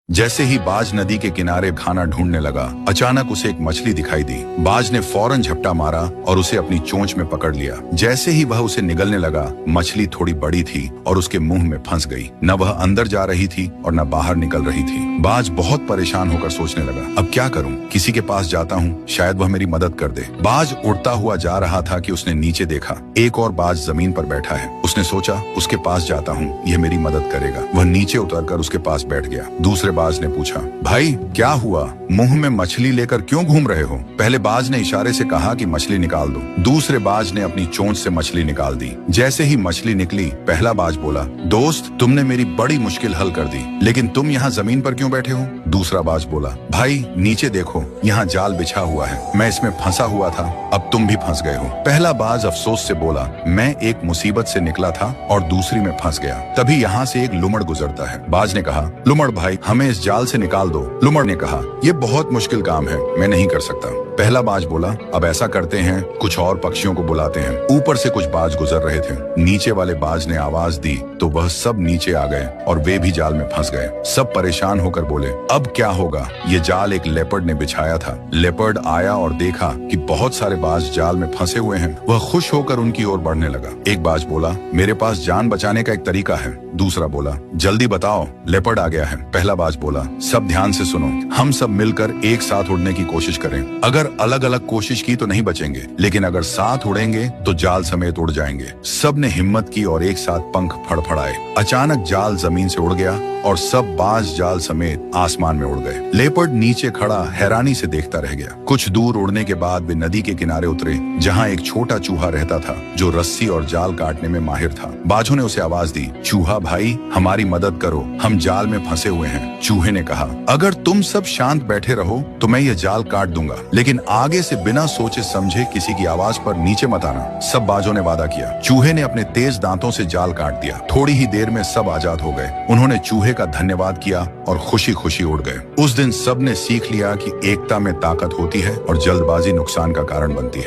जैसे ही बाज नदी के किनारे खाना ढूंढने लगा, अचानक उसे एक मछली दिखाई दी। बाज ने फौरन झपटा मारा और उसे अपनी चोंच में पकड़ लिया। जैसे ही वह उसे निगलने लगा, मछली थोड़ी बड़ी थी और उसके मुंह में फंस गई। न वह अंदर जा रही थी और न बाहर निकल रही थी। बाज बहुत परेशान होकर सोचने लगा, अब क्या करूं? किसी के पास जाता हूं, शायद वह मेरी मदद कर दे। बाज उड़ता हुआ जा रहा था कि उसने नीचे देखा, एक और बाज जमीन पर बैठा है। उसने सोचा, उसके पास जाता हूँ, यह मेरी मदद करेगा। वह नीचे उतरकर उसके पास बैठ गया। दूसरे बाज ने पूछा, भाई क्या हुआ? मुंह में मछली लेकर क्यों घूम रहे हो? पहले बाज ने इशारे से कहा कि मछली निकाल दो। दूसरे बाज ने अपनी चोंच से मछली निकाल दी। जैसे ही मछली निकली, पहला बाज बोला, दोस्त, तुमने मेरी बड़ी मुश्किल हल कर दी, लेकिन तुम यहाँ जमीन पर क्यों बैठे हो? दूसरा बाज बोला, भाई नीचे देखो, यहाँ जाल बिछा हुआ है, मैं इसमें फंसा हुआ था, अब तुम भी फंस गए हो। पहला बाज अफसोस से बोला, मैं एक मुसीबत से निकला था और दूसरी में फंस गया। तभी यहाँ से एक लुमड़ गुजरता है। बाज ने कहा, लुमड़ भाई, हमें इस जाल से निकाल दो। लुमड़ ने कहा, ये बहुत मुश्किल काम है, मैं नहीं कर सकता। पहला बाज बोला, अब ऐसा करते हैं, कुछ और पक्षियों को बुलाते हैं। ऊपर से कुछ बाज गुजर रहे थे। नीचे वाले बाज ने आवाज दी तो वह सब नीचे आ गए और वे भी जाल में फंस गए। सब परेशान होकर बोले, अब क्या होगा? ये जाल एक लेपर्ड ने बिछाया था। लेपर्ड आया और देखा कि बहुत सारे बाज जाल में फंसे हुए हैं। वह खुश होकर उनकी ओर बढ़ने लगा। एक बाज बोला, मेरे पास जान बचाने का एक तरीका है। दूसरा बोला, जल्दी बताओ, लेपर्ड आ गया है। पहला बाज बोला, सब ध्यान से सुनो, हम सब मिलकर एक साथ उड़ने की कोशिश करें। अगर अलग अलग कोशिश की तो नहीं बचेंगे, लेकिन अगर साथ उड़ेंगे तो जाल समेत उड़ जाएंगे। सब ने हिम्मत की और एक साथ पंख फड़फड़ाए। अचानक जाल जमीन से उड़ गया और सब बाज जाल समेत आसमान में उड़ गए। लेपर्ड नीचे खड़ा हैरानी से देखता रह गया। कुछ दूर उड़ने के बाद वे नदी के किनारे उतरे, जहाँ एक छोटा चूहा रहता था जो रस्सी और जाल काटने में माहिर था। बाजों ने उसे आवाज दी, चूहा भाई, हमारी मदद करो, हम जाल में फंसे हुए हैं। चूहे ने कहा, अगर तुम सब शांत बैठे रहो तो मैं ये जाल काट दूंगा, लेकिन आगे से बिना सोचे समझे किसी की आवाज पर नीचे मत आना। सब बाजों ने वादा किया। चूहे ने अपने तेज दांतों से जाल काट दिया। थोड़ी ही देर में सब आजाद हो गए। उन्होंने चूहे का धन्यवाद किया और खुशी खुशी उड़ गए। उस दिन सब ने सीख लिया कि एकता में ताकत होती है और जल्दबाजी नुकसान का कारण बनती है।